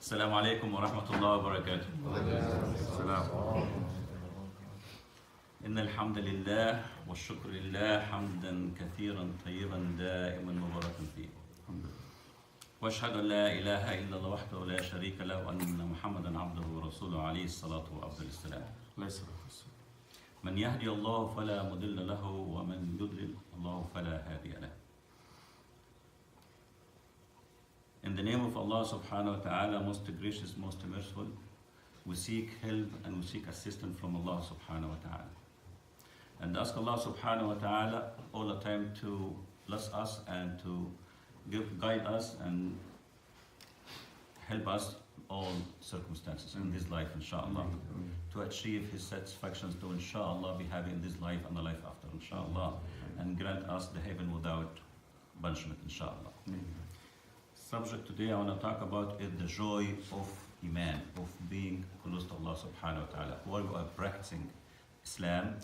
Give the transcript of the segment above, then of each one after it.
السلام عليكم ورحمة الله وبركاته. السلام. إن الحمد لله والشكر لله حمدا كثيرا طيبا دائما مباركا فيه. وأشهد أن لا إله إلا الله وحده لا شريك له وأن محمدا عبده ورسوله عليه الصلاة وأفضل السلام. من يهدي الله فلا مضل له ومن يضلل الله فلا هادي له. In the name of Allah subhanahu wa ta'ala, most gracious, most merciful, we seek help and we seek assistance from Allah subhanahu wa ta'ala. And ask Allah subhanahu wa ta'ala all the time to bless us and to guide us and help us all circumstances in this life, inshallah, to achieve His satisfactions, to inshallah be having this life and the life after, inshallah, and grant us the heaven without punishment, inshallah. Subject today I want to talk about is the joy of Iman, of being close to Allah subhanahu wa ta'ala. While we are practicing Islam,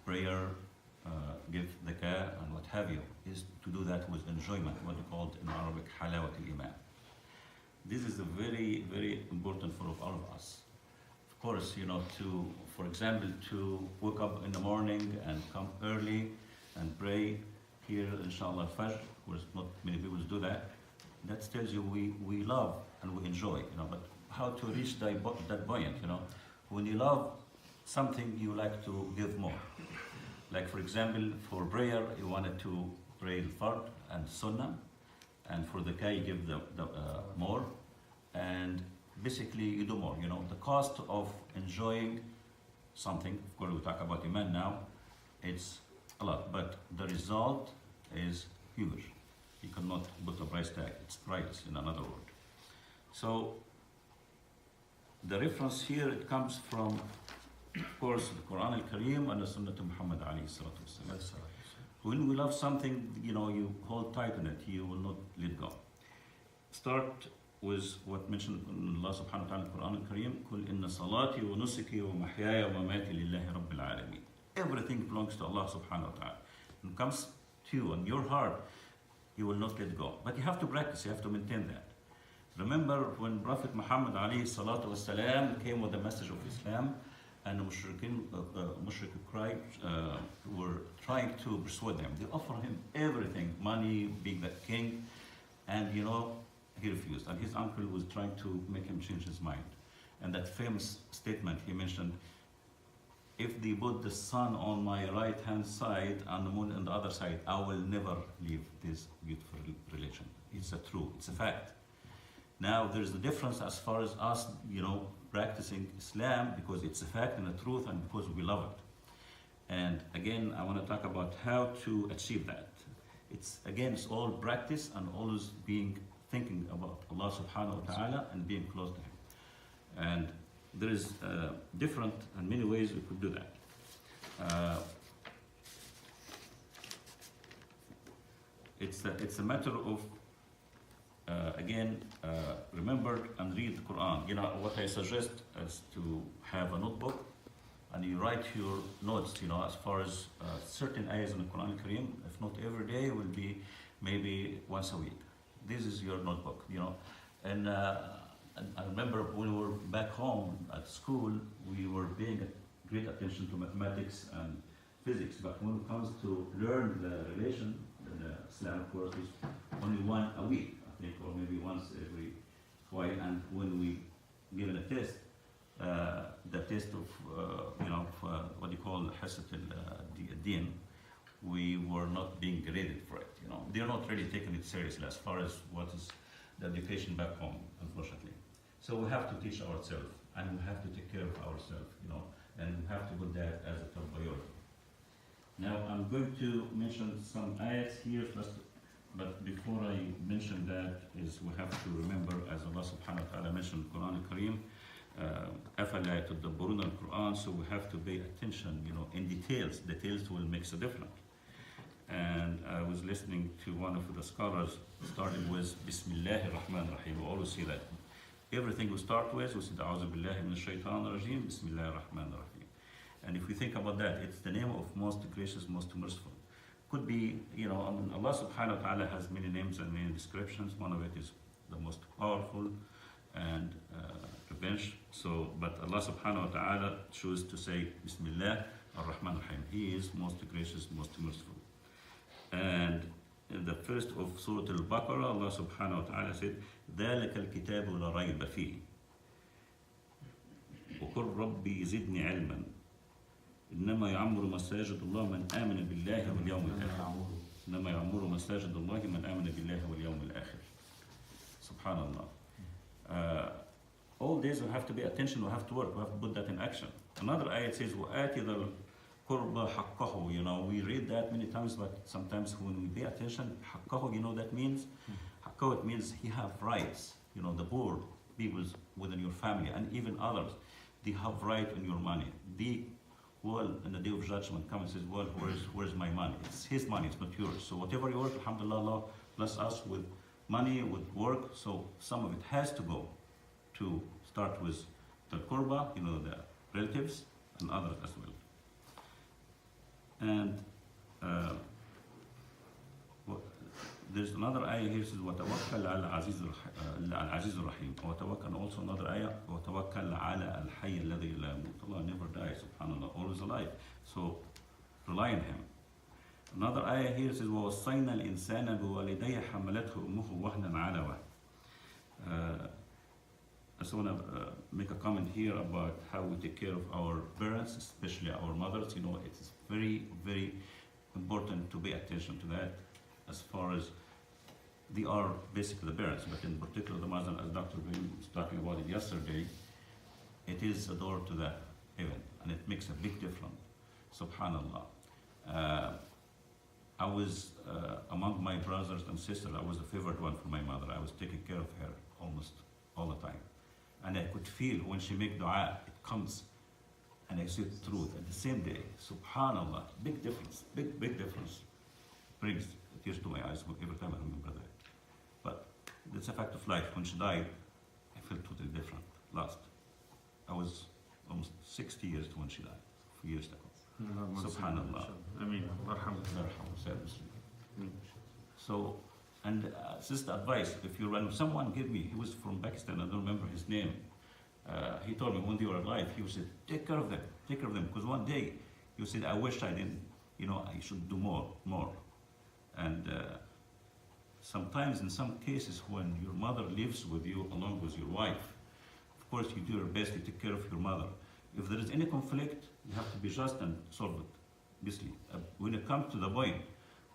prayer, give zakah and what have you, is to do that with enjoyment, what we call in Arabic halawat al-Iman. This is a very, very important for all of us. Of course, for example, to wake up in the morning and come early and pray here, inshallah, Fajr. Of course, not many people do that. That tells you we love and we enjoy, but how to reach that point, when you love something, you like to give more. Like for example, for prayer, you wanted to pray the Fard and Sunnah, and for the Zakah you give the more, and basically you do more. The cost of enjoying something, of course we talk about Iman now, it's a lot, but the result is huge. You cannot put a price tag, it's price in another word. So the reference here, it comes from, of course, the Quran al-Kareem and the Sunnah to Muhammad alayhi salatu wasalam. When we love something, you hold tight on it, you will not let go. Start with what mentioned in Allah subhanahu wa ta'ala in the Quran al-Kareem, قُلْ إِنَّ صَلَاتِي وَنُسُكِي وَمَحْيَايَ وَمَمَاتِي لِلَّهِ رَبِّ الْعَالَمِينَ. Everything belongs to Allah subhanahu wa ta'ala. When it comes to you and your heart, you will not let go. But you have to practice, you have to maintain that. Remember when Prophet Muhammad alayhi salatu wasalam came with the message of Islam, and the mushrik were trying to persuade him. They offered him everything, money, being the king, and he refused. And his uncle was trying to make him change his mind. And that famous statement he mentioned, if they put the sun on my right hand side and the moon on the other side, I will never leave this beautiful religion. It's a true, it's a fact. Now there's the difference as far as us, practicing Islam, because it's a fact and a truth and because we love it. And again, I want to talk about how to achieve that. It's all practice and always thinking about Allah subhanahu wa ta'ala and being close to Him. And there is different and many ways we could do that. It's a matter of remember and read the Quran. What I suggest is to have a notebook and you write your notes. As far as certain ayahs in the Quran al-Kareem, if not every day, will be maybe once a week. This is your notebook. And I remember when we were back home at school, we were paying great attention to mathematics and physics, but when it comes to learn the relation, the Islamic course is only one a week, I think, or maybe once every while. And when we given a test, the test of what you call Hasat al-Din, we were not being graded for it. They're not really taking it seriously as far as what is the education back home, unfortunately. So we have to teach ourselves, and we have to take care of ourselves, and we have to put that as a top priority. Now I'm going to mention some ayats here first, but before I mention that, we have to remember, as Allah subhanahu wa ta'ala mentioned in the Quran al-Kareem, أَفَلَا يَتَدَبَّرُونَ الْقُرْآنَ, so we have to pay attention, in details. Details will make a difference. And I was listening to one of the scholars, starting with Bismillahir Rahmanir Rahim. We always see that. Everything we start with, we say, A'udhu billahi minash shaitanir rajim, Bismillahir Rahmanir Rahim. And if we think about that, it's the name of most gracious, most merciful. Could be, Allah subhanahu wa ta'ala has many names and many descriptions. One of it is the most powerful, and revenge. So, but Allah subhanahu wa ta'ala chose to say Bismillah ar-Rahman ar-Rahim. He is most gracious, most merciful. And in the first of Surah Al-Baqarah, Allah subhanahu wa ta'ala said, ذَلِكَ الْكِتَابُ لَا رَيْبَ فِيهِ وَقُلْ رَبِّي زِدْنِي عِلْمًا إِنَّمَا يَعْمُرُ مَسَاجِدَ اللَّهِ مَنْ آمَنَ بِاللَّهِ وَالْيَوْمِ الْآخِرِ إِنَّمَا يَعْمُرُ مَسَاجِدَ اللَّهِ مَنْ آمَنَ بِاللَّهِ وَالْيَوْمِ الْآخِرِ. Subhanallah. All these we have to pay attention, we have to work, we have to put that in action. Another ayat says, وَآتِ ذَا الْقُرْبَ حَقَّهُ. You know, we read that many times, but sometimes when we pay attention, حَقَّهُ, you know that means? حَقَّهُ, it means he have rights. You know, the poor people within your family and even others, they have right on your money. They will, in the day of judgment, come and says, well, where's my money? It's his money, it's not yours. So whatever you work, alhamdulillah, Allah bless us with money, with work, so some of it has to go to start with the qurba, you know, the relatives, and others as well. And there's another ayah here says, وَتَوَكَّلْ عَلَى الْعَزِيزِ الرَّحِيمِ. And also another ayah, وَتَوَكَّلْ عَلَى الْحَيِّ الَّذِي لَا يَمُوتُ. Allah never dies, subhanAllah, always alive. So rely on him. Another ayah here says, وَوَصَّيْنَا الْإِنسَانَ بِوَالِدَيْهِ حَمَلَتْهُ أُمُّهُ وَهْنًا عَلَى وَهْنٍ. I just want to make a comment here about how we take care of our parents, especially our mothers. You know, it's very, very important to pay attention to that, as far as they are basically the parents, but in particular the mother, as Dr. Green was talking about it yesterday, it is a door to the heaven, and it makes a big difference. Subhanallah. I was among my brothers and sisters, I was the favorite one for my mother. I was taking care of her almost all the time. And I could feel when she make dua, it comes, and I see it through it at the same day. Subhanallah, big difference, big difference. Brings tears to my eyes every time I remember that. But it's a fact of life. When she died, I felt totally different. I was almost 60 years to when she died, a few years ago. Subhanallah. I mean, so, and sister advice, if you run, someone gave me, he was from Pakistan, I don't remember his name. He told me when they were alive, he said, take care of them, because one day, he said, I wish I didn't, you know, I should do more. And sometimes in some cases when your mother lives with you along with your wife, of course you do your best to take care of your mother. If there is any conflict, you have to be just and solve it. Obviously, when it comes to the point,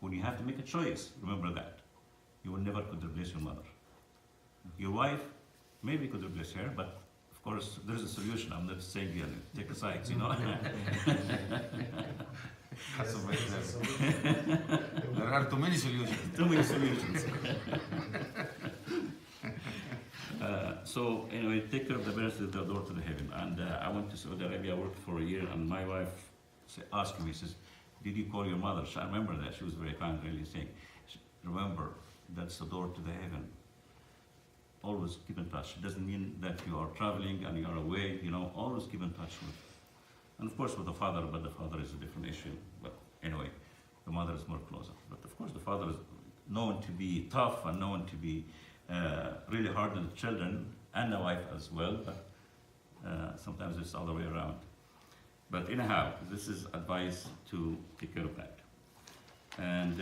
when you have to make a choice, remember that. You will never could replace your mother. Your wife, maybe could replace her, but of course there is a solution. I'm not saying you take a side, you know. There are too many solutions. Too many solutions. So anyway, take care of the parents is the door to the heaven. And I went to Saudi Arabia, I worked for a year, and my wife asked me, says, did you call your mother? I remember that, she was very kind, really saying, remember, that's the door to the heaven. Always keep in touch. It doesn't mean that you are traveling and you are away, you know, always keep in touch with. And of course with the father, but the father is a different issue. But anyway, the mother is more closer. But of course the father is known to be tough and known to be really hard on the children and the wife as well, but sometimes it's the other way around. But anyhow, this is advice to take care of that. And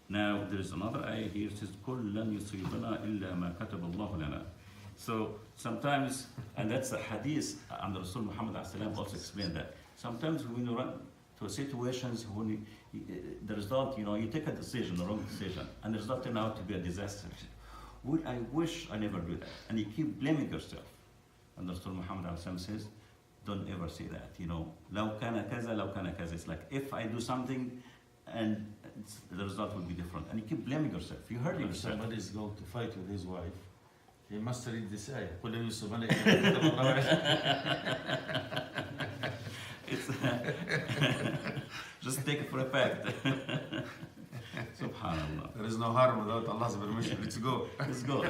now there is another ayah here, it says, قُلْ لَنْ يُصِيبَنَا إِلَّا مَا كَتَبَ اللَّهُ لَنَا. So sometimes, and that's a hadith, and Rasul Muhammad also explained that, sometimes when you run to situations when the result, you know, you take a decision, a wrong decision, and the result turns out to be a disaster. I wish I never do that. And you keep blaming yourself. And Rasul Muhammad says, don't ever say that, you know, لو كان كذا, لو كان كذا. It's like, if I do something, and the result will be different. And you keep blaming yourself. You hurt yourself. If somebody is going to fight with his wife, he must read this ayah. It's just take it for a fact. Subhanallah. There is no harm without Allah's permission. Let's go. Let's go.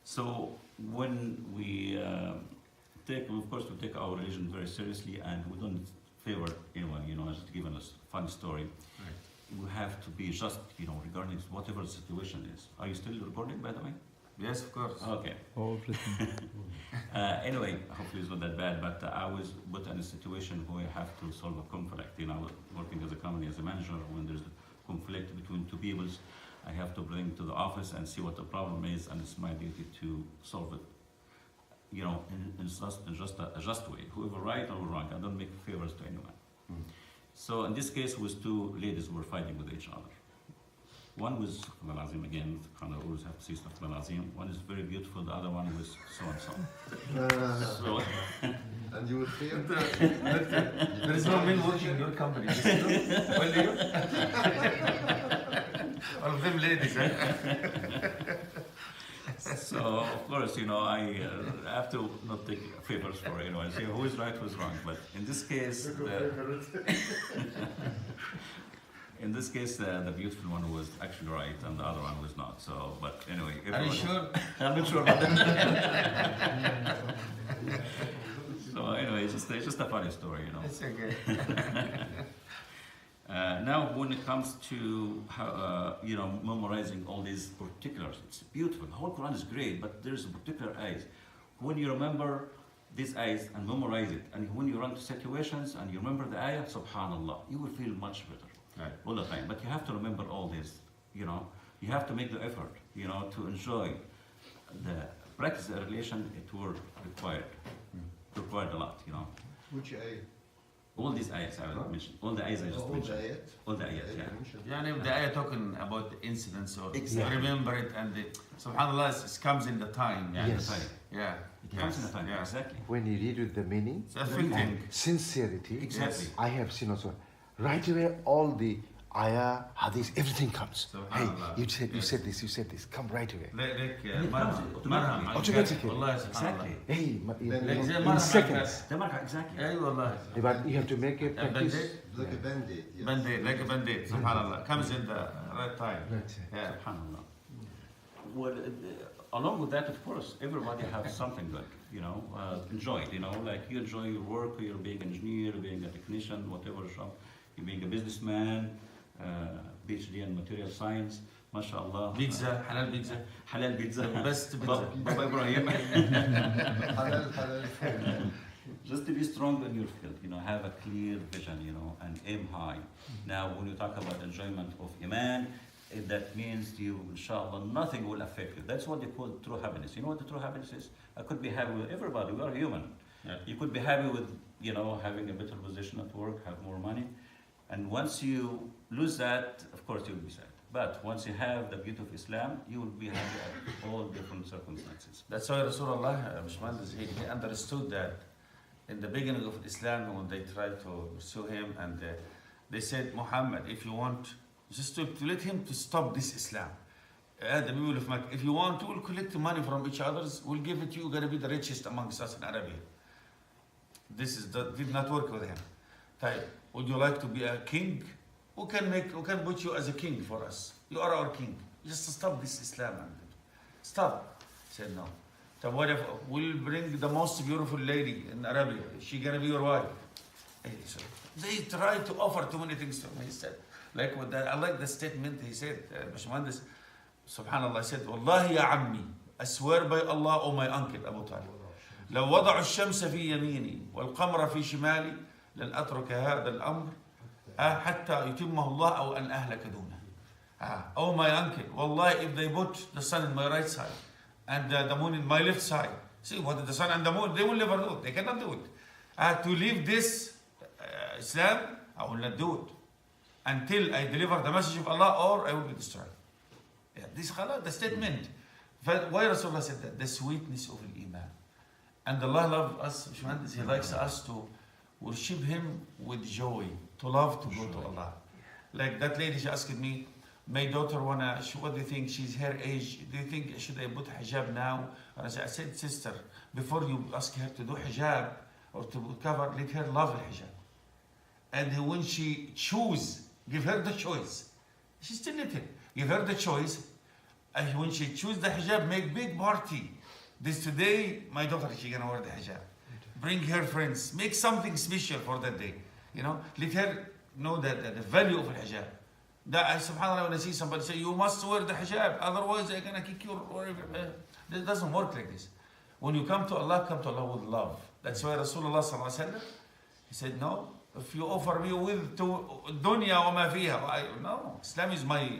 So when we of course, we take our religion very seriously, and we don't favor anyone, you know, just giving us a funny story. Right. We have to be just, you know, regarding whatever the situation is. Are you still recording, by the way? Yes, of course. Okay. Everything. Anyway, hopefully it's not that bad, but I was put in a situation where I have to solve a conflict. You know, working as a company as a manager, when there's a conflict between two peoples, I have to bring to the office and see what the problem is, and it's my duty to solve it. You know, in just a just way. Whoever right or wrong, I don't make favors to anyone. Mm. So in this case, was two ladies who were fighting with each other. One was Astaghfirullah Azim again, kind of always have to say Astaghfirullah Azim. One is very beautiful, the other one was so and so. So And you would feel There is no men working in your company. This is true. Only you? All of them ladies, eh? So of course, you know, I have to not take favors for anyone. Say who is right, who is wrong. But in this case, the beautiful one was actually right, and the other one was not. So, but anyway, Are you sure? I'm not sure about that. So anyway, it's just a funny story, you know. It's okay. Now, when it comes to how, you know, memorizing all these particulars, it's beautiful. The whole Quran is great, but there's particular ayahs. When you remember these ayahs and memorize it, and when you run to situations and you remember the ayah, subhanallah, you will feel much better Right. all the time. But you have to remember all this, you know. You have to make the effort, you know, to enjoy the practice the relation. It will required a lot, you know. which ayah? All these ayahs I will mention, all the ayahs I just All the mentioned, ayat? all the ayahs, yeah. يعني the ayah talking about the incidents or Exactly. remember it and the, subhanallah it comes in the time. Yeah. Yes. Yeah. It comes in the time, Yeah. exactly. When you read with the meaning It's a fitting. and sincerity, Exactly. I have seen also right away all the ayah, hadith, everything comes. Hey, Subhanallah. you said Yes. you said this, come right away. Like it marham. comes Marham. automatically. والله سبحان Exactly. الله. Hey, Like زي in مرهم seconds. The mark, exactly. اي والله. But you have to make a practice. Band-aid? Like a band-aid. Yes. Band-aid, like a band-aid. Subhanallah. Comes in the right time. Right. Yeah. SubhanAllah. Well, along with that, of course, everybody has something good, you know, enjoy it, you know, like you enjoy your work, you're being an engineer, being a technician, whatever job, you're being a businessman, PhD in material science, mashallah. Pizza, halal pizza. Halal pizza. The best pizza. Baba Ibrahim. Halal, halal. Just to be strong in your field, you know, have a clear vision, you know, and aim high. Now, when you talk about enjoyment of Iman, that means you, inshallah, nothing will affect you. That's what they call true happiness. You know what the true happiness is? I could be happy with everybody. We are human. Yeah. You could be happy with, you know, having a better position at work, have more money. And once you lose that, of course, you'll be sad. But once you have the beauty of Islam, you will be happy at all different circumstances. That's why Rasulullah, he understood that in the beginning of Islam when they tried to pursue him and they said, Muhammad, if you want, just to let him to stop this Islam. The people of Mecca, if you want, we'll collect money from each other, we'll give it to you, you're going to be the richest amongst us in Arabia. Did not work with him. Would you like to be a king? Who can put you as a king for us? You are our king. Just stop this Islam. Stop. He said no. So what if we'll bring the most beautiful lady in Arabia? Is she gonna be your wife? So they tried to offer too many things to him. He said, I like the statement he said, Mohammad, subhanallah, he said, Wallahi ya ammi, I swear by Allah, O my uncle Abu Talib, لو وضعوا الشمس في يميني والقمر في شمالي لن أترك هذا الأمر حتى يتمه الله أو أن أهلك دونه. Oh my uncle, wallahi, if they put the sun in my right side and the moon in my left side, see what the sun and the moon, they will never do it. They cannot do it. To leave this Islam, I will not do it until I deliver the message of Allah or I will be destroyed. Yeah, this is the statement. Why Rasulullah said that? The sweetness of Iman. And Allah loves us, He likes us to worship Him with joy, to love to go to Allah. Like that lady, she asked me, my daughter what do you think? She's her age. Do you think should I put hijab now? And I said, sister, before you ask her to do hijab or to cover, let her love the hijab. And when she choose, give her the choice. She's still little. Give her the choice. And when she choose the hijab, make big party. This today, my daughter, she gonna wear the hijab. Bring her friends. Make something special for that day. You know, let her know that the value of the hijab. That, subhanAllah, when I see somebody say, you must wear the hijab, otherwise they're gonna kick you. It doesn't work like this. When you come to Allah with love. That's why Rasulullah sallallahu alaihi wasallam, he said, no, if you offer me with dunya wa ma fiha, no, Islam is my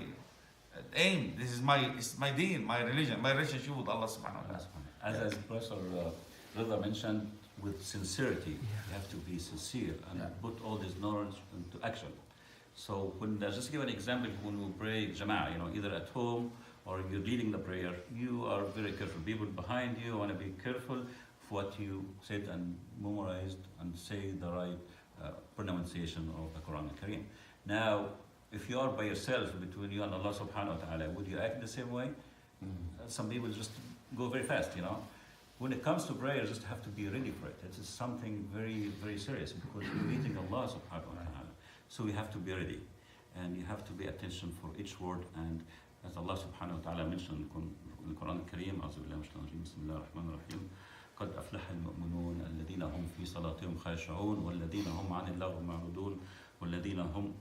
aim. This is my deen, my religion, my relationship with Allah subhanahu wa ta'ala. As Professor Reza mentioned, with sincerity, you have to be sincere and put all this knowledge into action. So when just give an example, when we pray Jama'ah, either at home or you're leading the prayer, you are very careful. People behind you want to be careful of what you said and memorized and say the right pronunciation of the Quran al-Kareem. Now, if you are by yourself, between you and Allah subhanahu wa ta'ala, would you act the same way? Some people just go very fast, When it comes to prayer, you just have to be ready for it. It is something very, very serious because you're meeting Allah subhanahu wa ta'ala. So you have to be ready. And you have to pay attention for each word. And as Allah subhanahu wa ta'ala mentioned in the Quran al-Kareem, Bismillahirrahmanirrahim, قد أفلح المؤمنون الذين هم في صلاتهم خاشعون والذين هم عن اللغو معرضون والذين هم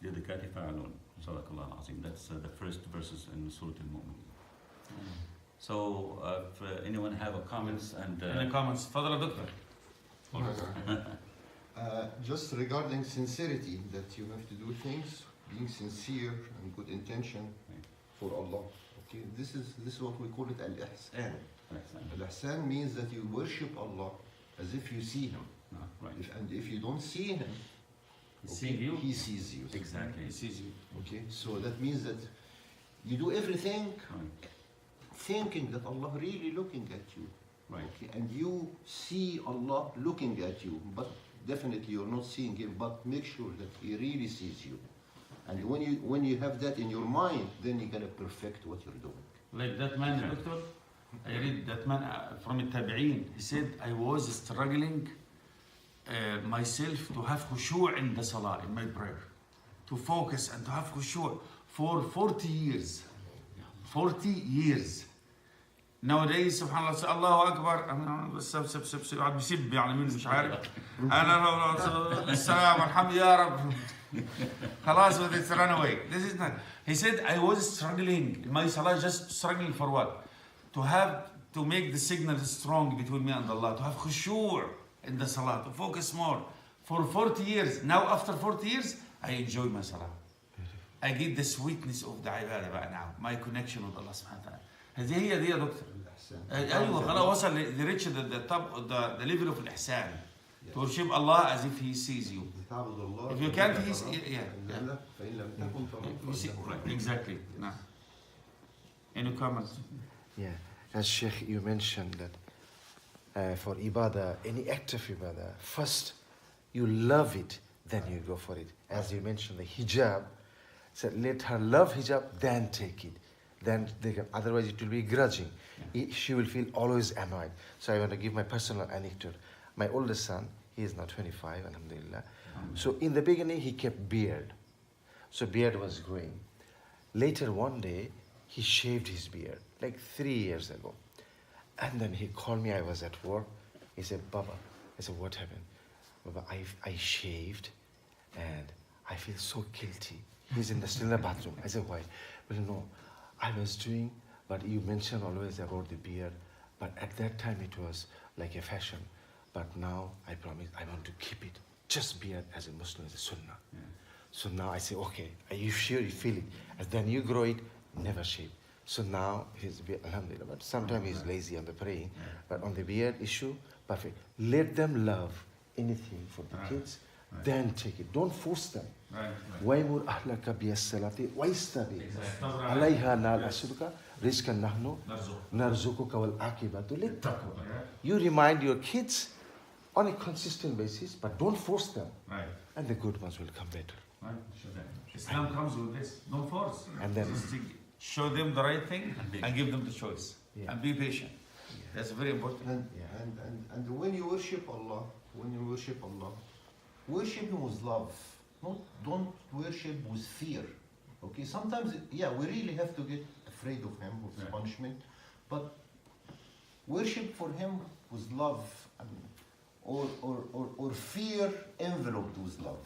للزكاة فاعلون. صدق الله العظيم. That's the first verses in Surah Al-Mu'min. So if anyone have a comments and Any comments? Fadala Doctor. Just regarding sincerity, that you have to do things being sincere and good intention for Allah. Okay, this is what we call it al-ihsan. Al-ihsan means that you worship Allah as if you see Him. right. And if you don't see Him, See you? He sees you. Exactly. He sees you. Okay, so that means that you do everything Right. thinking that Allah really looking at you. Right. Okay, and you see Allah looking at you, but definitely you're not seeing Him, but make sure that He really sees you. And when you have that in your mind, then you're gonna perfect what you're doing. Like that man, Doctor, I read that man from Tabi'een. He said, I was struggling myself to have khushu' in the salah, in my prayer. To focus and to have khushu' for 40 years. 40 years. Nowadays, subhanallah, say Allahu Akbar. قاعد بيسب يعني مين مش عارف. أنا السلام الحمد يا رب. خلاص it's run away. This is not. He said, I was struggling. My salah just struggling for what? To make the signal strong between me and Allah. To have khushu' in the salah. To focus more. For 40 years. Now after 40 years, I enjoy my salah. I get the sweetness of the ibadah right now. My connection with Allah subhanahu wa ta'ala. هذه هي دي يا دكتور. ايوه خلاص وصل reach the top of the level of الإحسان. To worship Allah as if He sees you. If you can't, He's exactly. Nah. Any comments? Yeah, as Sheikh, you mentioned that for ibadah, any act of ibadah, first you love it, then you go for it. As you mentioned, the hijab, so let her love hijab, then take it. Then they can, otherwise it will be grudging. She will feel always annoyed. So I want to give my personal anecdote. My oldest son, he is now 25, alhamdulillah. So in the beginning, he kept beard. So beard was growing. Later one day, he shaved his beard, like 3 years ago. And then he called me, I was at work. He said, Baba. I said, what happened? Baba, I shaved and I feel so guilty. He's still in the bathroom. I said, why? Well, no, I was doing, but you mentioned always about the beard. But at that time it was like a fashion. But now I promise I want to keep it. Just beard as a Muslim, as a sunnah. Yeah. So now I say, okay, are you sure you feel it? And then you grow it, never shave. So now he's alhamdulillah, but sometimes he's lazy on the praying. But on the beard issue, perfect. Let them love anything for the kids, then take it. Don't force them. وَيْمُرْ أَهْلَكَ بِالصَّلَاةِ وَاسْتَبِقْ عَلَيْهَا نَالْ أَسْرُكَ رِزْقًا نَحْنُ نَرْزُقُكَ وَالْعَاقِبَةُ لِلتَّقْوَى. You remind your kids on a consistent basis, but don't force them. And the good ones will come better. Islam comes with this. Don't force. And then just show them the right thing and give them the choice. Yeah. And be patient. That's very important. And when you worship Allah, worship Him with love. Don't worship with fear. Okay, sometimes, we really have to get afraid of Him, of His punishment, but worship for Him with love, or fear enveloped with love.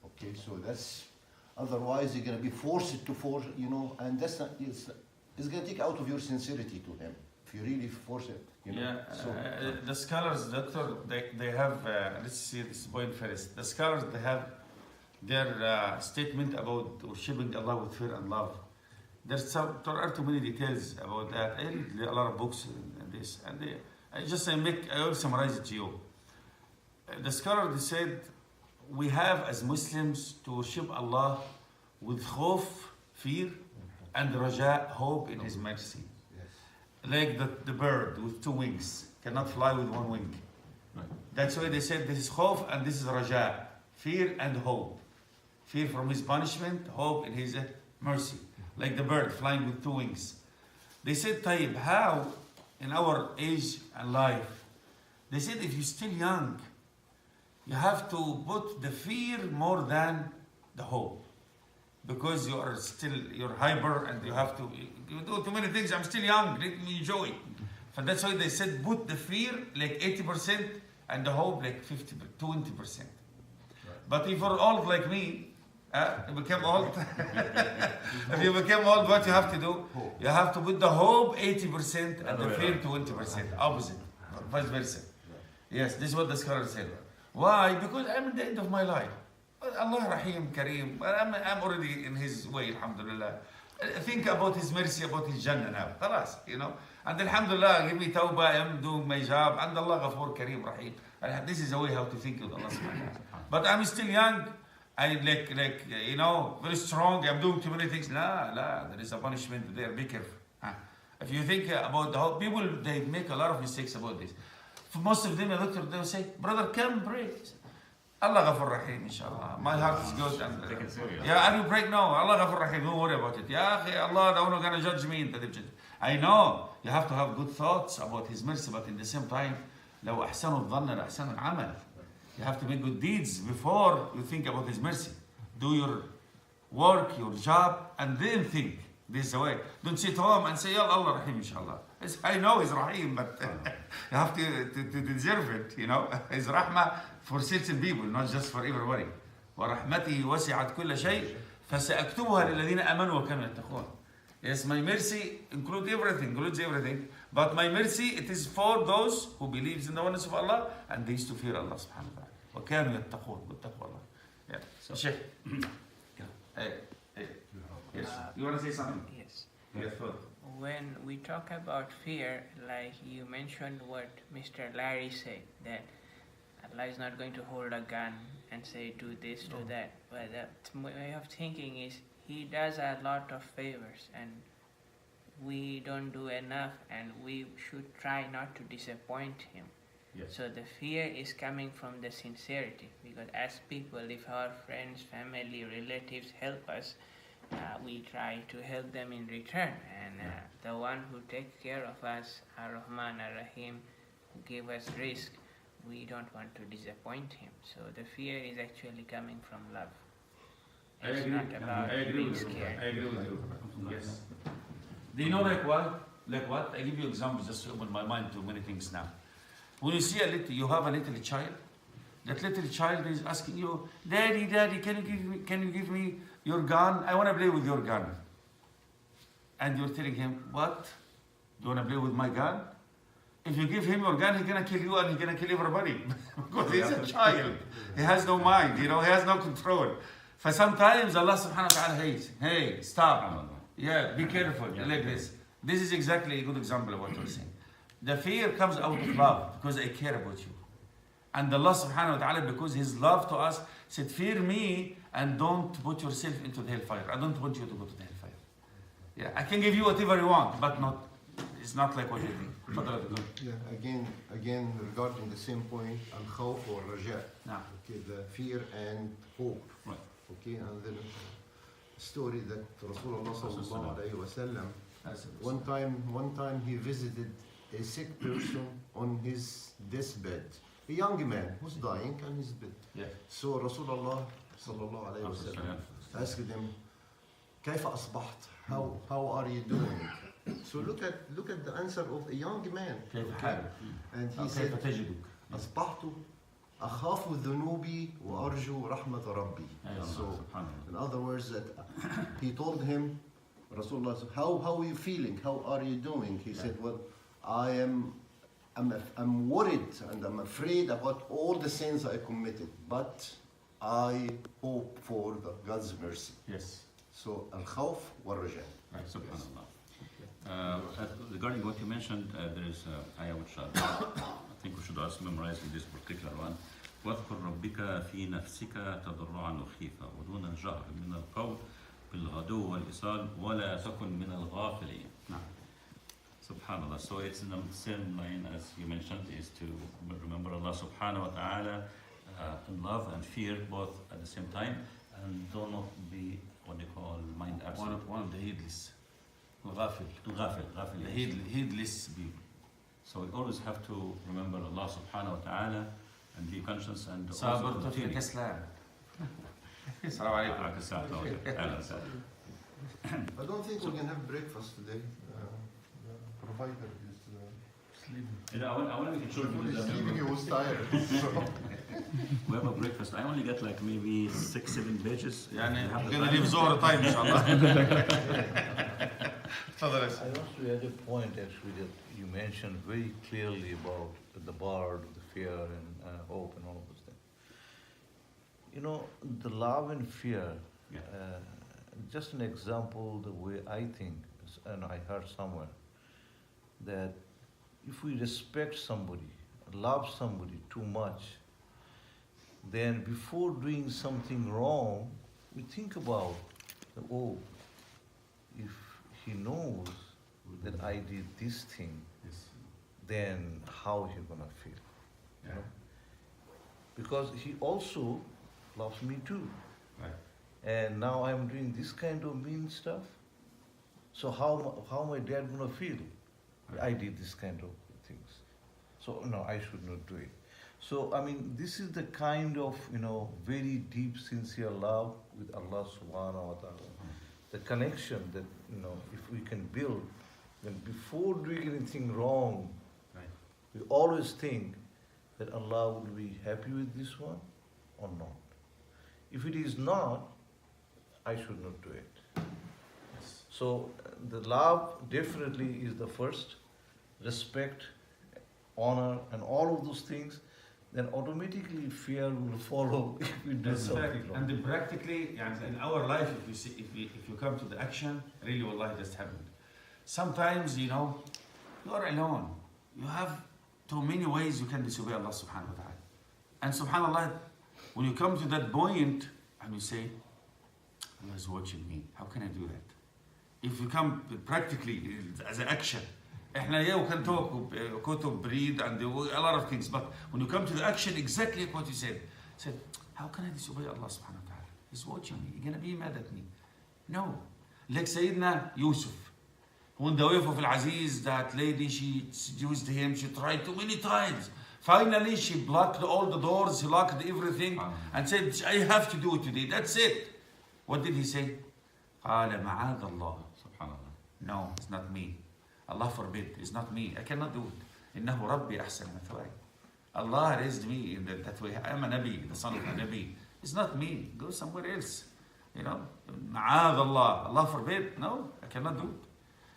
Okay, so that's Otherwise, you're going to be forced to force, you know, and that's not, it's going to take out of your sincerity to him if you really force it, you know. Yeah, So, the scholars, doctor, they have, let's see this point first. The scholars, they have their statement about worshipping Allah with fear and love. There are too many details about that. I read a lot of books and this, and I will summarize it to you. The scholar, they said, we have as Muslims to worship Allah with khawf, fear, and raja, hope in His mercy. yes. Like the bird with two wings cannot fly with one wing. Right. That's why they said this is khawf and this is raja, fear and hope. Fear from His punishment, hope in His mercy. Like the bird flying with two wings. They said, Tayyib, how in our age and life? They said, if you're still young, you have to put the fear more than the hope. Because you're hyper and you have to, you do too many things. I'm still young, let me enjoy. So that's why they said, put the fear like 80% and the hope like 20%. But if you're old like me, you become old. If you become old, what you have to do? You have to put the hope 80% and the fear 20%. Opposite, vice versa. Yes, this is what the scholar said. Why? Because I'm at the end of my life. Allah Rahim, Kareem. I'm already in His way, alhamdulillah. Think about His mercy, about His Jannah now. Khalas, you know. And alhamdulillah, give me tawbah, I'm doing my job. And Allah Ghafoor, Kareem, Rahim. This is the way how to think with Allah subhanahu wa ta'ala. But I'm still young. I like you know, very strong. I'm doing too many things. La, there is a punishment there. Be careful. If you think about the whole people, they make a lot of mistakes about this. For most of them, the doctor, they'll say, brother, come pray. Allah Ghafur Rahim, inshallah. My heart is good. And, yeah, are you praying? No, Allah Ghafur Rahim, don't worry about it. Yeah, Allah, they're not going to judge me. I know, you have to have good thoughts about His mercy, but in the same time, لو أحسنوا الظن لأحسنوا العمل. You have to make good deeds before you think about His mercy. Do your work, your job, and then think. This is the way. Don't sit home and say, Ya Allah Rahim, inshallah. I know He's Rahim, but you have to deserve it, you know. His Rahmah for certain people, not just for everybody. وَرَحْمَتِهِ وَسِعَتْ كُلَّ شَيْءٍ فَسَأَكْتُبُهَا لِلَّذِينَ آمَنُوا وَكَانُوا يَتَّقُونَ. Yes, my mercy includes everything. But my mercy, it is for those who believes in the oneness of Allah and they used to fear Allah subhanahu wa ta'ala. وَكَانُوا يَتَّقُونَ وَاتَّقُوا Allah. Yeah. So, Sheikh. Yes. You want to say something? Yes. Yes, sir. When we talk about fear, like you mentioned what Mr. Larry said, that Allah is not going to hold a gun and say do this, do that. But the way of thinking is He does a lot of favors and we don't do enough and we should try not to disappoint Him. Yes. So the fear is coming from the sincerity, because as people, if our friends, family, relatives help us, we try to help them in return, and the one who takes care of us, Ar-Rahman, Ar-Rahim, who gave us risk, we don't want to disappoint Him. So the fear is actually coming from love. It's not about being scared. I agree with you. Yes. Do you know like what? I give you examples just to open my mind to many things now. When you see you have a little child, that little child is asking you, Daddy, can you give me your gun? I want to play with your gun. And you're telling him, what? Do you want to play with my gun? If you give him your gun, he's going to kill you and he's going to kill everybody. Because he's a child. He has no mind, he has no control. For sometimes Allah subhanahu wa ta'ala hates. Hey, stop. Yeah, be careful. Like this. This is exactly a good example of what you're saying. The fear comes out of love because I care about you. And Allah subhanahu wa ta'ala, because His love to us, said, fear me and don't put yourself into the hellfire. I don't want you to go to the hellfire. Yeah, I can give you whatever you want, but it's not like what you think. Yeah, again, regarding the same point, al-khawf or raja. Okay, the fear and hope. Right. Okay, and then story that Rasulullah sallallahu alayhi wa sallam, one time he visited a sick person on his deathbed. A young man who's dying on his bed. Yeah. So Rasulullah sallallahu alayhi wa sallam asked him, كيف أصبحت? How are you doing? So look at the answer of a young man. كيف حالك؟ And he said, أصبحت أخاف ذنوبي وأرجو رحمة ربي. So, Subhanallah. in other words, that he told him, Rasulullah, how are you feeling? How are you doing? He said, well, I'm worried and I'm afraid about all the sins I committed, but I hope for God's mercy. Yes. So, al-khawf wal-raja. Right, subhanallah. Regarding what you mentioned, there is an ayah which I think we should also memorize in this particular one. واذكر ربك في نفسك تضرعا وخيفا ودون الجهر من القول بالغدو والإصال ولا تكن من الغافلين. Subhanallah. So it's in the same line as you mentioned, is to remember Allah subhanahu wa ta'ala in love and fear both at the same time, and do not be what they call mind absent. One of the heedless. Ghafil. Ghafil. The heedless people. So we always have to remember Allah subhanahu wa ta'ala and be conscious and also صابر continue. طفل كسلان. السلام عليكم. I don't think we can have breakfast today. The provider is I want to make sure sleeping. He was tired. So. we have a breakfast. I only get like maybe 6-7 pages. يعني We have the gonna time. leave ظهر طيب إن شاء الله. تفضل يا I سيدي. want to add a point actually that you mentioned very clearly about the bird, the fear and hope and all those things. You know, the love and fear, Yeah. just an example, the way I think, and I heard somewhere, that if we respect somebody, love somebody too much, then before doing something wrong, we think about, oh, if he knows that I did this thing, then how is he gonna feel? You know? Because he also loves me too. Right. And now I'm doing this kind of mean stuff. So how my dad gonna feel? I did this kind of things. So no, I should not do it. So I mean, this is the kind of, you know, very deep, sincere love with Allah subhanahu wa ta'ala. The connection that, you know, if we can build, then before doing anything wrong, Right. we always think that Allah will be happy with this one or not. If it is not, I should not do it. So the love definitely is the first, respect, honor, and all of those things. Then automatically fear will follow if we do That's something fact. wrong. And then practically, يعني in our life, if you come to the action, really, wallahi, just happened. Sometimes, you know, you are alone. You have too many ways you can disobey Allah subhanahu wa ta'ala. And subhanallah, when you come to that point and you say, Allah is watching me, how can I do that? If you come practically as an action, احنا yeah, we can talk كتب, read, and a lot of things, but when you come to the action, exactly like what you said, how can I disobey Allah subhanahu wa ta'ala? He's watching me, he's gonna be mad at me. No. Like Sayyidina Yusuf, when the wife of Al-Aziz, that lady, she seduced him, she tried too many times. Finally, she blocked all the doors, she locked everything, and said, I have to do it today, that's it. What did he say? قال معاذ الله. Subhanallah. No, it's not me. Allah forbid, it's not me. I cannot do it. إنه ربي أحسن مثواي. Allah raised me in that way. I am a Nabi, the son of a Nabi. It's not me. Go somewhere else. You know, معاذ Allah. Allah forbid. No, I cannot do it.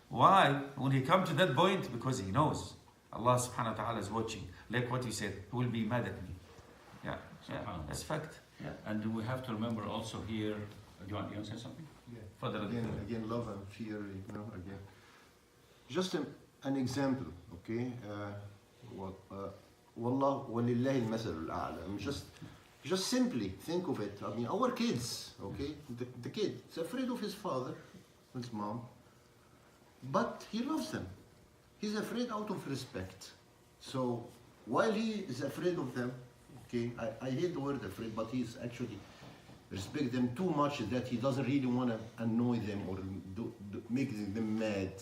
Why? When he come to that point, because he knows Allah subhanahu wa ta'ala is watching. Like what he said, he will be mad at me. Yeah, that's fact. Yeah. And we have to remember also here. Do you want to say something? Further Again, love and fear, you know, again. Just an example, okay? Wallah, walillahi al-masal al-a'la. Just simply think of it. I mean, our kids, okay? The kid is afraid of his father, his mom, but he loves them. He's afraid out of respect. So while he is afraid of them, okay, I hate the word afraid, but he's actually respect them too much that he doesn't really want to annoy them or make them mad.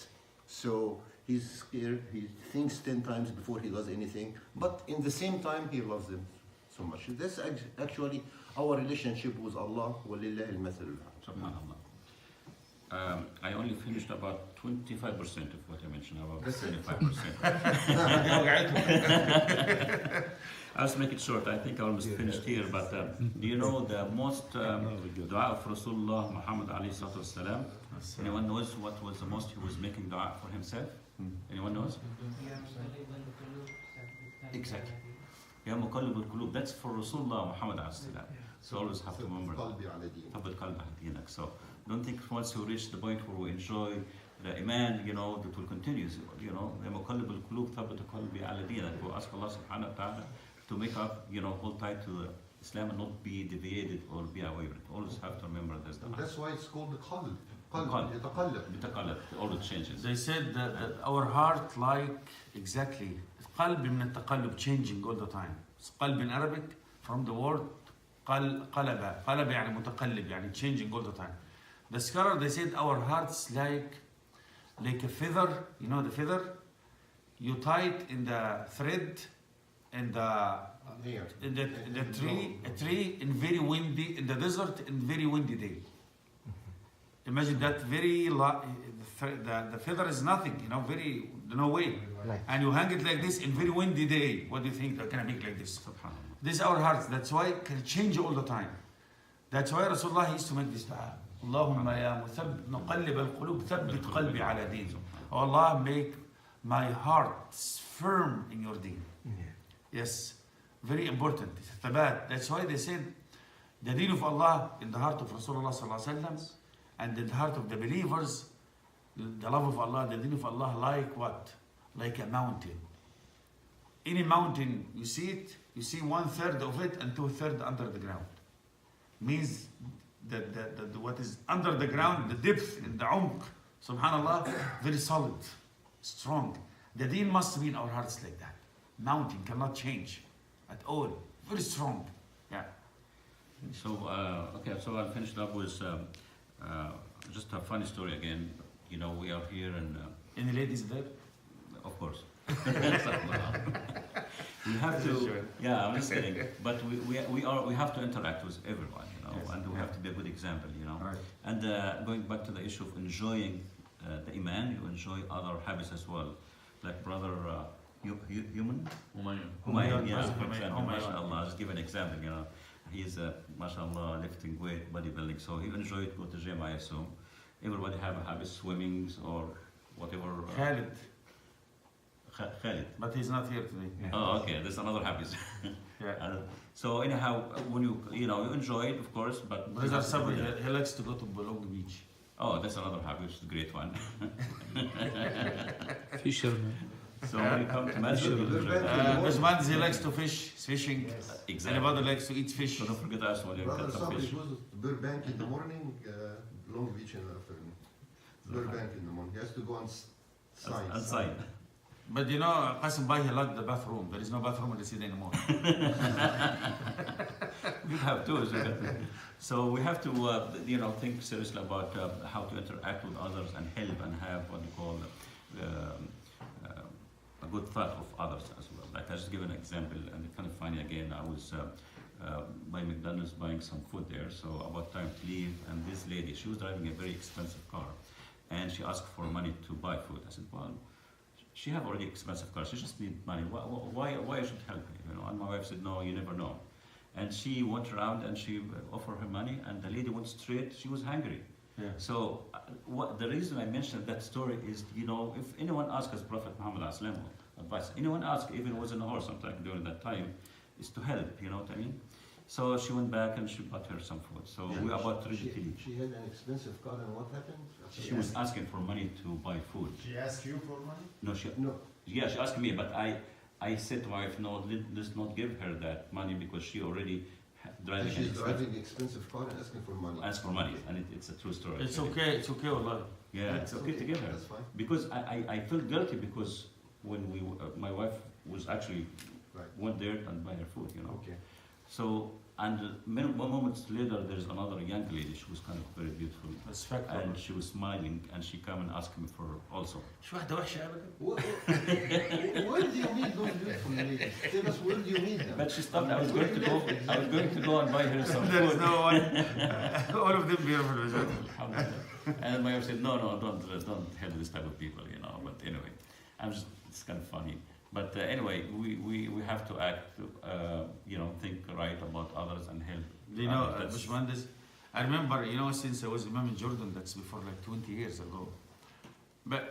So he's scared, he thinks 10 times before he does anything, but in the same time he loves them so much. That's actually our relationship with Allah. Walillah al-mathal. Subhanallah. I only finished about 25% of what I mentioned, about That's it. 25%. I'll just make it short. I think I almost finished here, but do you know the most dua of Rasulullah Muhammad alayhi salatu wasalam? Anyone knows what was the most he was making dua for himself? Anyone knows? Exactly. Ya muqallib al-qulub. That's for Rasulullah Muhammad alayhi salam. So always have to remember that. قلبي على دينك. ثبت قلبك دينك. So don't think once you reach the point where we enjoy the Iman, you know, that will continue. You know, يا مقلب القلوب ثبت قلبي على دينك. We ask Allah subhanahu wa ta'ala to make up, you know, hold tight to Islam and not be deviated or be away from it. Always have to remember this. And that's why it's called the qalb. Qalb. قلب يتقلب. بتقلب. It always changes. They said that our heart like exactly قلب من التقلب, changing all the time. قلب in Arabic from the word قلب يعني متقلب يعني changing all the time. The scholar they said our hearts like a feather, you know the feather, you tie it in the thread in the Here. the tree in very windy, in the desert in very windy day. Imagine that the feather is nothing, you know, very no way. Right. And you hang it like this in very windy day. What do you think that can make like this? Subhanallah. This is our hearts. That's why it can change all the time. That's why Rasulullah used to make this dua. Allahumma ya muqallib al-qulub thabbit qalbi ala deen. Oh Allah, make my heart firm in your deen. Yes, very important. Thabat. That's why they said the deen of Allah in the heart of Rasulullah sallallahu alaihi wasallam and in the heart of the believers, the love of Allah, the deen of Allah, like what? Like a mountain. Any mountain, you see it, you see 1/3 of it and 2/3 under the ground. Means that what is under the ground, the depth in the umq, subhanallah, very solid, strong. The deen must be in our hearts like that. Mountain cannot change at all. Very strong. Yeah. So, okay, so I'll finish it up with just a funny story again. You know, we are here and, Any ladies there? of course. We have to, yeah, I'm just kidding. But we have to interact with everyone, you know, and we have to be a good example, you know. Right. And going back to the issue of enjoying the Iman, you enjoy other habits as well. Like brother Human? Humayun, yeah, for example, mashallah, just give an example, you know. He's, mashallah, lifting weight, bodybuilding, so he enjoyed go to gym, I assume. Everybody have a habit, swimmings or whatever. Khalid. Khalid. But he's not here today. Oh, okay, that's another habit. Yeah. So anyhow, when you know, you enjoy it, of course, but... But there's somebody, he likes to go to Long Beach. Oh, that's another habit, which is a great one. Fisherman. So when you come to Masjid, you enjoy that. This man, he likes to fish, fishing. Exactly. Anybody likes to eat fish. So don't forget us when you Brother cut some Sabri fish. goes to Burbank in the morning, Long Beach in the afternoon. Burbank in the morning. He has to go on sign. Outside. But you know, Qasim Bhai, he locked the bathroom. There is no bathroom in the city anymore. We have to, so we have to, you know, think seriously about how to interact with others and help and have what you call a good thought of others as well. Like I just give an example, and it's kind of funny again. I was by McDonald's buying some food there, so about time to leave, and this lady, she was driving a very expensive car, and she asked for money to buy food. I said, well, she have already expensive car. She just need money. Why I should help her? You know. And my wife said, no, you never know. And she went around and she offered her money, and the lady went straight. She was hungry. Yeah. So the reason I mentioned that story is, you know, if anyone asks us, Prophet Muhammad advice, anyone asks, even was in a horse sometime during that time, is to help. You know what I mean? So she went back and she bought her some food. So we are about ready to leave. She had an expensive car, and what happened? She was asking for money to buy food. She asked you for money? No, No. yeah, she asked me, but I said to my wife, no, let's not give her that money because she already driving. She's driving an expensive car and asking for money. Ask for money, and it's a true story. It's okay, Allah. Yeah, it's okay to give her. That's fine. Because I felt guilty because when my wife was actually Right. went there and buy her food, you know. Okay. So And moments later, there's another young lady. She was kind of very beautiful, That's fact. and she was smiling, and she came and asked me for also. شو واحدة وحشة أبدا؟ Where do you meet those beautiful ladies? Tell us, where do you meet them? But she stopped. I was going to go. I was going to go and buy her some There is food. no one. All of them beautiful. Alhamdulillah. And my wife said, no, don't help this type of people, you know. But anyway, it's kind of funny. But anyway, we have to act, you know, think right about others and help. Do you know, That's- Bushmandas, I remember, you know, since I was Imam in Jordan, that's before like 20 years ago. But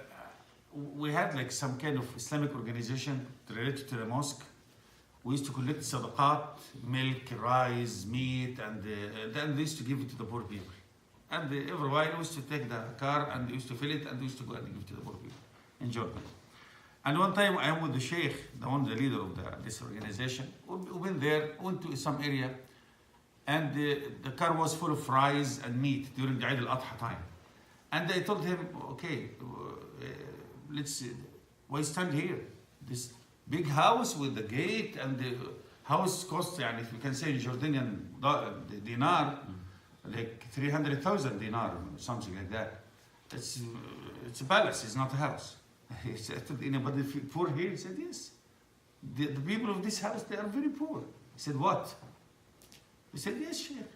we had like some kind of Islamic organization related to the mosque. We used to collect sadaqat, milk, rice, meat, and then they used to give it to the poor people. And every while we used to take the car and they used to fill it and we used to go and give it to the poor people in Jordan. And one time I am with the sheikh, the leader of this organization. We went there, went to some area, and the car was full of rice and meat during the Eid al-Adha time. And I told him, okay, let's, why stand here? This big house with the gate, and the house costs, if you can say in Jordanian dinar, like 300,000 dinar, something like that. It's a palace, it's not a house. He said, anybody poor here? He said, yes. The people of this house, they are very poor. He said, what? He said, yes, Sheikh.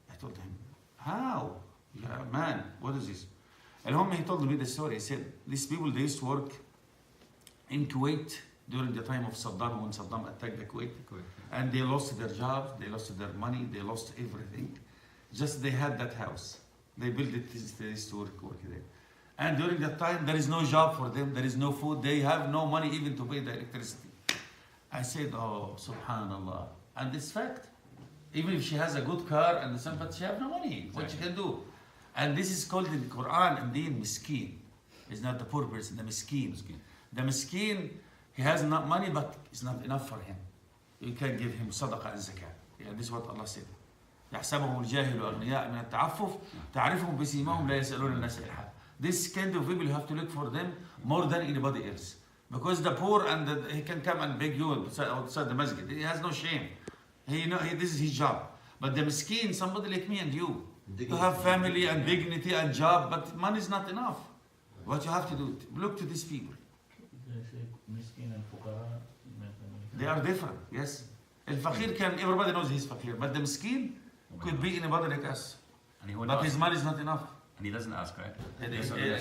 I told him, how? Yeah, man, what is this? And he told me the story. He said, these people, they used to work in Kuwait during the time of Saddam, when Saddam attacked the Kuwait. And they lost their jobs, they lost their money, they lost everything. Just they had that house. They built it, they used to work there. And during that time, there is no job for them, there is no food, they have no money even to pay the electricity. I said, oh, subhanallah. And it's fact. Even if she has a good car and the but she has no money, what she can do? And this is called in the Quran, and the miskin. It's not the poor person, the miskin. The miskin, he has not money, but it's not enough for him. You can give him sadaqah and zakah. Yeah, this is what Allah said. يحسبهم الجاهل أغنياء من التعفف تعرفهم بسيماهم لا يسألون الناس إلحافا. This kind of people, you have to look for them more than anybody else. Because the poor, he can come and beg you outside the masjid. He has no shame. This is his job. But the miskin, somebody like me and you have family and dignity and job, but money is not enough. What you have to do, look to these people. They are different, yes. Al-Faqir everybody knows he's Faqir, but the miskin could be anybody like us. But his money is not enough. And he doesn't ask, right?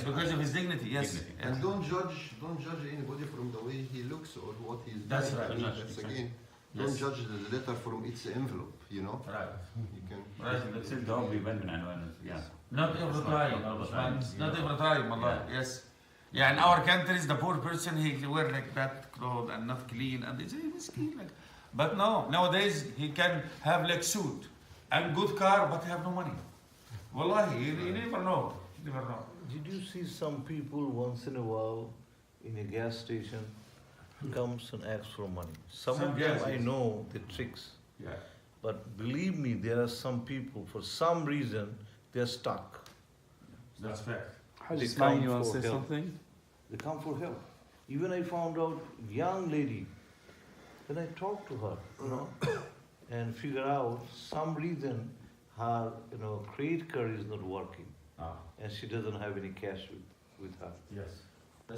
Because of his dignity, yes. Dignity. Yes. And don't judge anybody from the way he looks or what he's That's doing. right. I mean, That's that's exactly. again, Yes. don't judge the letter from its envelope, you know. Right. You can. Right. That's it. Don't be bending and yeah. Not every time. Not every time. Not every time, Allah. Yes. Yeah, in our countries, the poor person, he wear like bad clothes and not clean, and they say, miskin. Like. But no, nowadays, he can have like suit and good car, but he have no money. Wallahi, you never know. You never know. Did you see some people once in a while in a gas station comes and asks for money? Some of them gas, I yes. know the tricks, Yeah. but believe me, there are some people for some reason they're stuck. That's fact. They Ismail, come you want to for say help. something? They come for help. Even I found out young lady, when I talked to her, and figure out some reason her credit card is not working and she doesn't have any cash with her. Yes.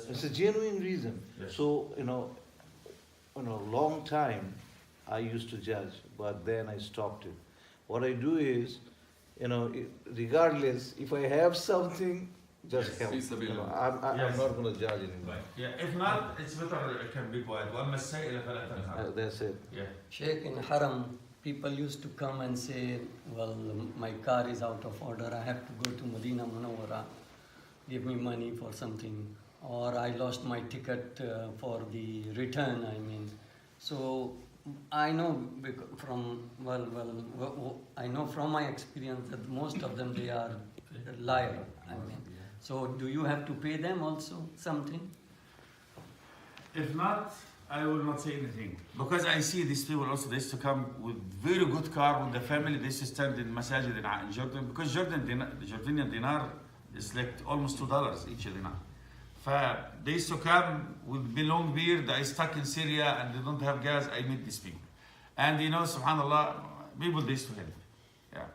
It's a genuine reason. Yes. So, long time I used to judge, but then I stopped it. What I do is, regardless, if I have something, just help. I'm Yes. not going to judge anybody. Yeah. If not, it's better it can be quiet. وأما السائل فلا تنهر. That's it. Yeah. Sheikh, in Haram, people used to come and say, well, my car is out of order, I have to go to Medina Munawwara, give me money for something, or I lost my ticket for the return, So I know I know from my experience that most of them, they are liar, So do you have to pay them also something? If not, I will not say anything. Because I see these people also, they used to come with very good car with the family, they used to stand in masajid in Jordan. Because the Jordanian dinar is like almost $2 each dinar. They used to come with long beard, I stuck in Syria and they don't have gas, I meet these people. And subhanAllah, people this to help. Yeah.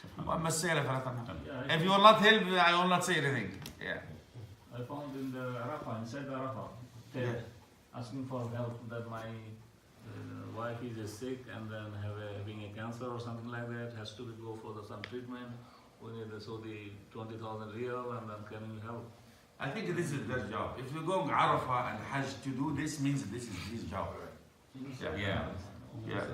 Subhanallah. وأما السائل فلا تنهر. Yeah, If you will not help, I will not say anything. Yeah. I found in the Arafah, inside the Arafah, Yeah. asking for help that my wife is sick and then having a cancer or something like that, has to go for some treatment. We need the 20,000 real, and then can you help? I think this is their job. If you go to Arafah and Hajj to do this, means this is his job. Yeah. Yeah.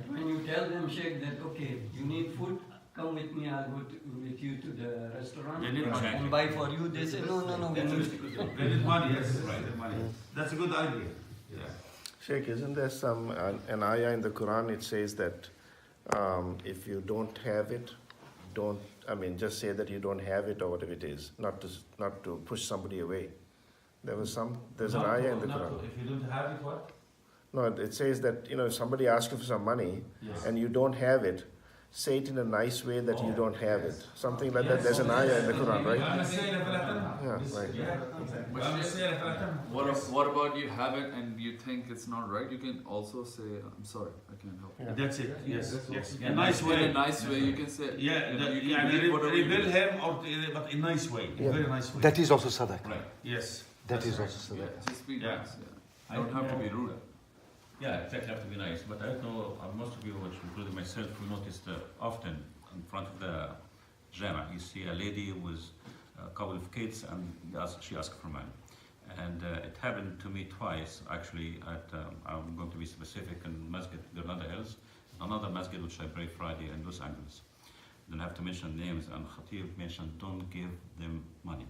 When you tell them, Sheikh, that okay, you need food, come with me, I'll go with you to the restaurant They need money. and buy for you. They say, no, we need. They need money, yes, right, they need money. That's a good idea. Yeah. Sheikh, isn't there some an ayah in the Quran? It says that if you don't have it, just say that you don't have it or whatever it is, not to push somebody away. There's an ayah in the Quran. If you don't have it, what? No, it says that if somebody asks you for some money Yes. and you don't have it, say it in a nice way that you don't have it. Something like that. There's an ayah in the Quran, right? Yeah, right. What about you have it and you think it's not right? You can also say, I'm sorry, I can't help you. That's it. Yes. Yes. In Nice In way. a nice way, you can say. Yeah. You can read whatever you Rebuild do. him, but in nice way. Yeah. Very nice way. That is also sadaqah. Right. Yes. That is right. also Yeah, sadaqah. just be Yeah. nice. Yeah. Don't have to be rude. Yeah, exactly, have to be nice. But I know most of you, which including myself, we noticed often in front of the Jama, you see a lady with a couple of kids and she asked for money. And it happened to me twice, actually, I'm going to be specific, in Masjid Granada Hills, another masjid which I pray Friday in Los Angeles. Don't have to mention names, and Khatib mentioned, don't give them money,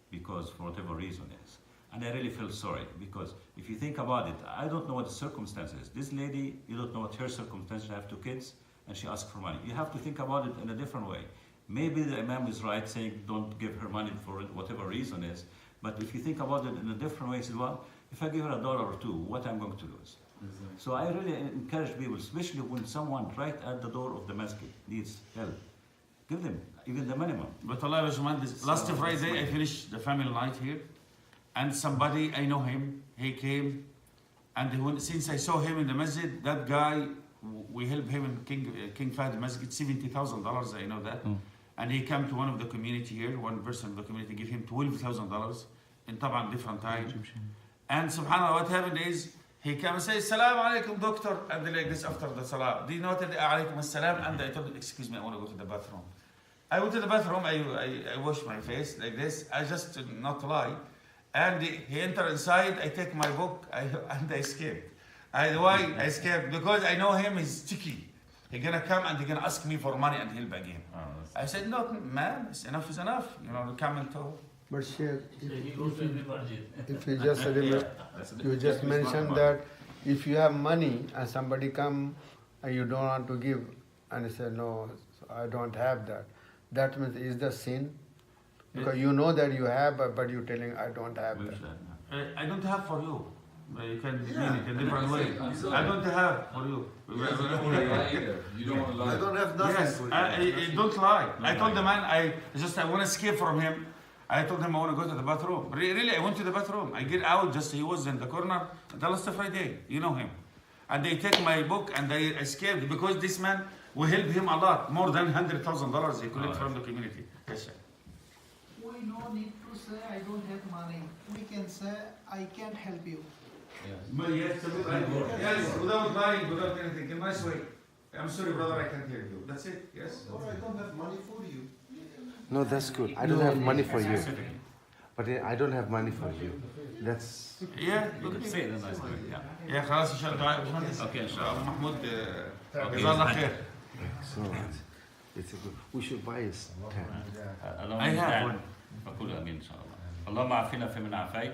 because for whatever reason it is. And I really feel sorry, because if you think about it, I don't know what the circumstances. This lady, you don't know what her circumstances. I have 2 kids, and she asked for money. You have to think about it in a different way. Maybe the Imam is right saying don't give her money for whatever reason is, but if you think about it in a different way, say, well, if I give her $1 or 2, what I'm going to lose? So I really encourage people, especially when someone right at the door of the masjid needs help, give them even the minimum. But Allah Bashman, last Friday I finished the family night here, and somebody, I know him, he came, and since I saw him in the masjid, that guy, we helped him in King Fahd Masjid, $70,000, I know that. And he came to one of the community here, one person of the community gave him $12,000 in طبعا different time. And subhanAllah, what happened is, he came and said, Salaam alaikum, doctor, and like this after the salah. Do you know that alaikum assalam? And I told him, excuse me, I want to go to the bathroom. I went to the bathroom, I washed my face like this, I just not to lie. And he entered inside, I take my book, and I escaped. Why I escaped? Because I know him, he's cheeky. He's gonna come and he's gonna ask me for money and help again. I said, no, man, enough is enough. Come and talk. But Sheikh, He goes to the masjid. if you just remember, you just mentioned that if you have money and somebody come and you don't want to give, and you say, no, I don't have that, that means is the sin? Because you know that you have, but you're telling I don't have that. I don't have for you. You can mean it in a different way. I don't have for you. You don't want to lie either. You don't want to lie. I don't have nothing Yes, for you. I don't lie. I told the man, I want to escape from him. I told him I want to go to the bathroom. Really, I went to the bathroom. I get out, he was in the corner. The last Friday, you know him. And they take my book and they escaped because this man, we help him a lot. More than $100,000 he collect from the community. Yes, sir. We no need to say I don't have money. We can say I can't help you. Yes, without lying, without anything, in a nice way. I'm sorry, brother, I can't hear you. That's it, yes? Or I don't have money for you. No, that's good. I don't have money for you. But I don't have money for you. That's... Yeah, Say it in a nice way, yeah. يا خلاص ان شاء الله باشمهندس. Okay, إن شاء الله. محمود Okay. جزاه الله خير. Excellent. It's a good... We should buy a stand. اللهم I have المستعان. فقول امين ان شاء الله. اللهم عافنا فيمن عافيت،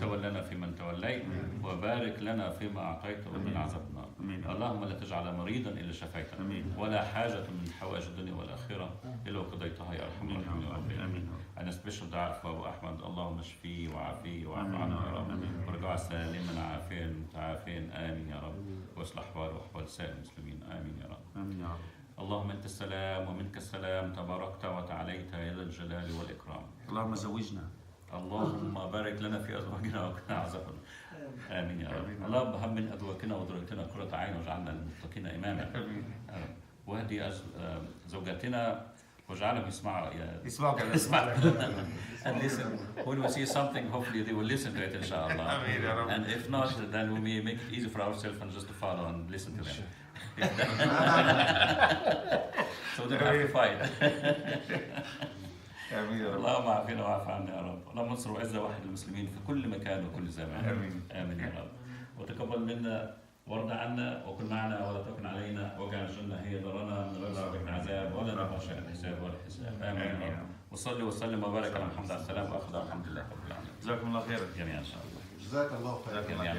تولنا فيمن توليت، وبارك لنا فيما اعطيت ومن عذاب النار. اللهم لا تجعل مريضا الا شفيته، ولا حاجه من حوائج الدنيا والاخره الا وقضيتها يا ارحم الراحمين. امين. انا سبيشال دعاء for ابو احمد، اللهم اشفيه وعافيه واعف عنه يا رب، وارجع سالما عافيا متعافيا امين يا رب، واصلح احواله واحوال سائر المسلمين امين يا رب. امين يا رب. اللهم انت السلام ومنك السلام، تباركت وتعاليت يا ذا الجلال والاكرام. اللهم زوجنا. اللهم بارك لنا في ازواجنا وقنا عذاب النار. امين يا رب. اللهم همن ازواجنا وذريتنا قرة عين واجعلنا للمتقين اماما. واهدي زوجاتنا واجعلهم يسمعوا and listen. When we see something, hopefully they will listen to it, inshallah. And if not, then we may make it easy for ourselves and just to follow and listen to them. So they don't have to fight. اللهم عافنا واعف عنا يا رب. اللهم انصر وعز وحد المسلمين في كل مكان وكل زمان. امين يا رب. وتقبل منا وارض عنا وكن معنا ولا تكن علينا واجعل الجنه هي دارنا من غير ربك عذاب ولا نخشى الحساب ولا الحساب. امين يا رب. وصلي وسلم وبارك على محمد عليه السلام واخذ الحمد لله رب العالمين. جزاكم الله خيرا جميعا ان شاء الله. جزاك الله خير. جميعا